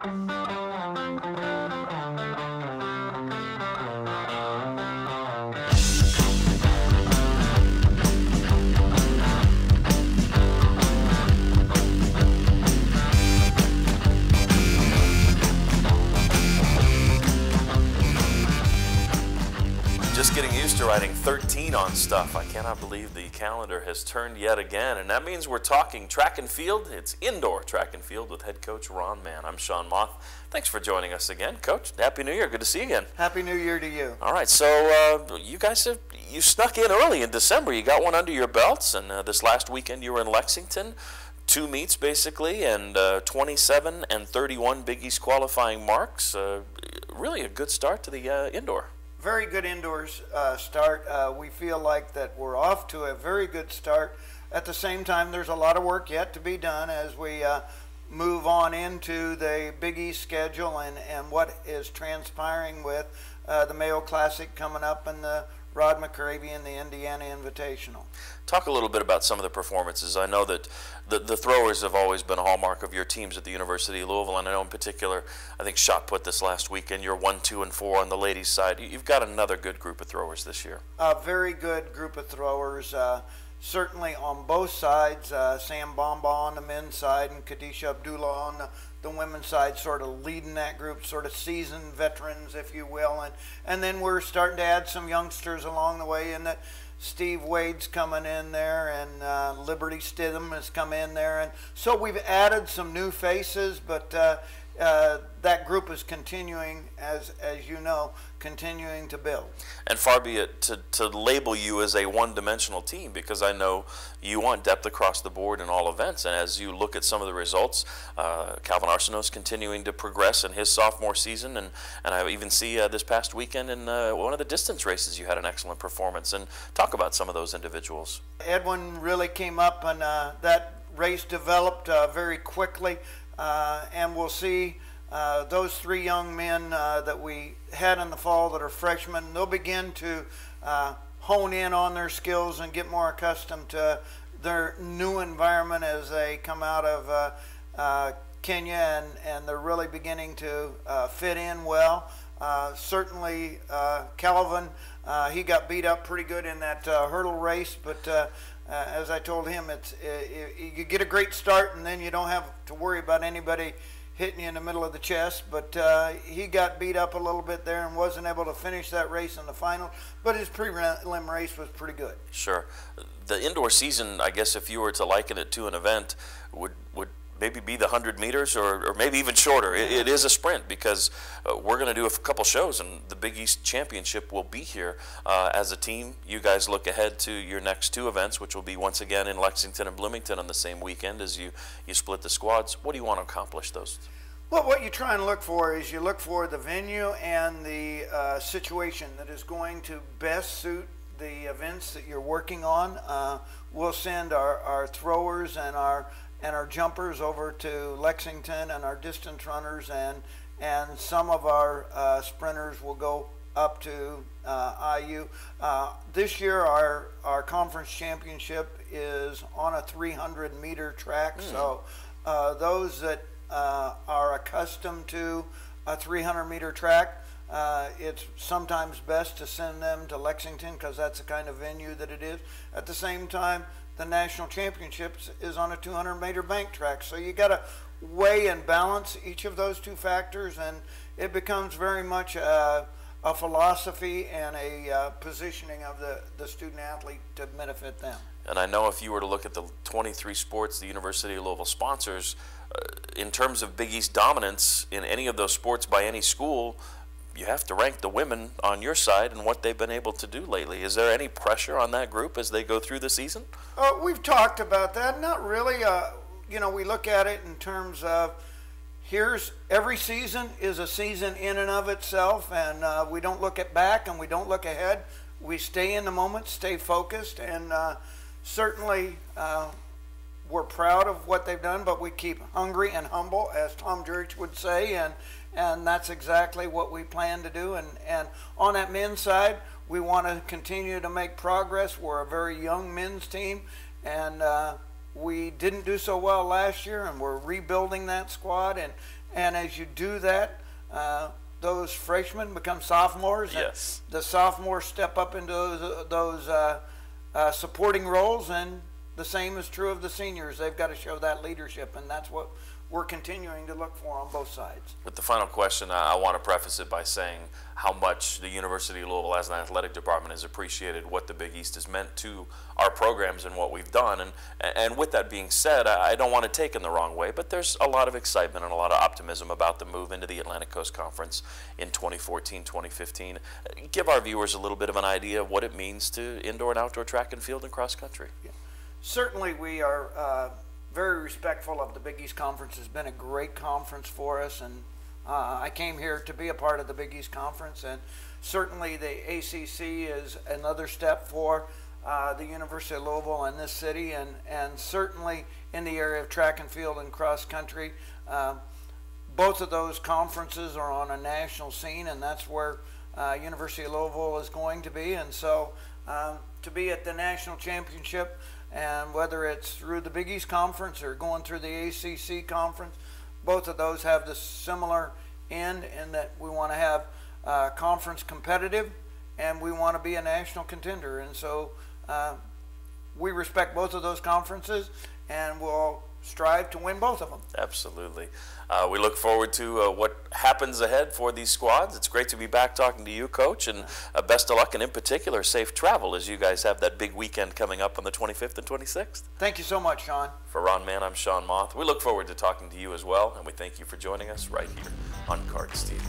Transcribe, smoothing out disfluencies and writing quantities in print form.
Just getting used to writing 13 on stuff. I cannot believe the calendar has turned yet again, and that means we're talking track and field. It's indoor track and field with head coach Ron Mann. I'm Sean Moth. Thanks for joining us again, Coach. Happy New Year. Good to see you again. Happy New Year to you. All right, so you guys you snuck in early in December. You got one under your belts, and this last weekend you were in Lexington. 2 meets basically, and 27 and 31 Big East qualifying marks. Really a good start to the indoor. Very good indoors start. We feel like that we're off to a very good start. At the same time, there's a lot of work yet to be done as we move on into the Big East schedule and what is transpiring with the Mayo Classic coming up and the Rod McCravey and the Indiana Invitational. Talk a little bit about some of the performances. I know that the throwers have always been a hallmark of your teams at the University of Louisville, and I know in particular, I think shot put this last weekend, you're 1, 2, and 4 on the ladies' side. You've got another good group of throwers this year. A very good group of throwers, certainly on both sides. Sam Bamba on the men's side and Kadisha Abdullah on the women's side, sort of leading that group, sort of seasoned veterans, if you will. And then we're starting to add some youngsters along the way in that Steve Wade's coming in there, and Liberty Stidham has come in there. And so we've added some new faces, but that group is continuing, as you know, continuing to build. And far be it to label you as a one-dimensional team, because I know you want depth across the board in all events. And as you look at some of the results, Calvin Arsenault's continuing to progress in his sophomore season, and I even see this past weekend in one of the distance races you had an excellent performance. And talk about some of those individuals. Edwin really came up, and that race developed very quickly. And we'll see those 3 young men that we had in the fall that are freshmen. They'll begin to hone in on their skills and get more accustomed to their new environment as they come out of Kenya, and they're really beginning to fit in well. Certainly Calvin, he got beat up pretty good in that hurdle race, but as I told him, you get a great start and then you don't have to worry about anybody hitting you in the middle of the chest. But he got beat up a little bit there and wasn't able to finish that race in the final. But his prelim race was pretty good. Sure. The indoor season, I guess if you were to liken it to an event, would maybe be the 100 meters or maybe even shorter. It is a sprint, because we're going to do a couple shows, and the Big East Championship will be here. As a team, you guys look ahead to your next 2 events, which will be once again in Lexington and Bloomington on the same weekend as you split the squads. What do you want to accomplish those? Well, what you try and look for is you look for the venue and the situation that is going to best suit the events that you're working on. We'll send our throwers and our jumpers over to Lexington, and our distance runners and some of our sprinters will go up to IU. This year our conference championship is on a 300-meter track, so those that are accustomed to a 300-meter track, it's sometimes best to send them to Lexington because that's the kind of venue that it is. At the same time, the national championships is on a 200-meter bank track. So you got to weigh and balance each of those 2 factors, and it becomes very much a philosophy and a positioning of the student athlete to benefit them. And I know if you were to look at the 23 sports the University of Louisville sponsors, in terms of Big East dominance in any of those sports by any school, you have to rank the women on your side and what they've been able to do lately. Is there any pressure on that group as they go through the season? We've talked about that. Not really. You know, we look at it in terms of every season is a season in and of itself, and we don't look back and we don't look ahead. We stay in the moment, stay focused, and certainly we're proud of what they've done, but we keep hungry and humble, as Tom Jurich would say, and that's exactly what we plan to do. And on that men's side, we want to continue to make progress. We're a very young men's team, and we didn't do so well last year, and we're rebuilding that squad, And as you do that, those freshmen become sophomores. Yes. And the sophomores step up into those supporting roles, and the same is true of the seniors. They've got to show that leadership, and that's what we're continuing to look for on both sides. With the final question, I want to preface it by saying how much the University of Louisville as an athletic department has appreciated what the Big East has meant to our programs and what we've done. And with that being said, I don't want to take it in the wrong way, but there's a lot of excitement and a lot of optimism about the move into the Atlantic Coast Conference in 2014, 2015. Give our viewers a little bit of an idea of what it means to indoor and outdoor track and field and cross country. Yeah. Certainly we are very respectful of the Big East Conference. It's been a great conference for us, and I came here to be a part of the Big East Conference, and certainly the ACC is another step for the University of Louisville and this city, and certainly in the area of track and field and cross country. Both of those conferences are on a national scene, and that's where University of Louisville is going to be. And so to be at the national championship, and whether it's through the Big East Conference or going through the ACC Conference, both of those have the similar end in that we want to have conference competitive, and we want to be a national contender. And so we respect both of those conferences, and we'll strive to win both of them. Absolutely. We look forward to what happens ahead for these squads. It's great to be back talking to you, Coach, and best of luck, and in particular, safe travel as you guys have that big weekend coming up on the 25th and 26th. Thank you so much, Sean. For Ron Mann, I'm Sean Moth. We look forward to talking to you as well, and we thank you for joining us right here on CardsTV.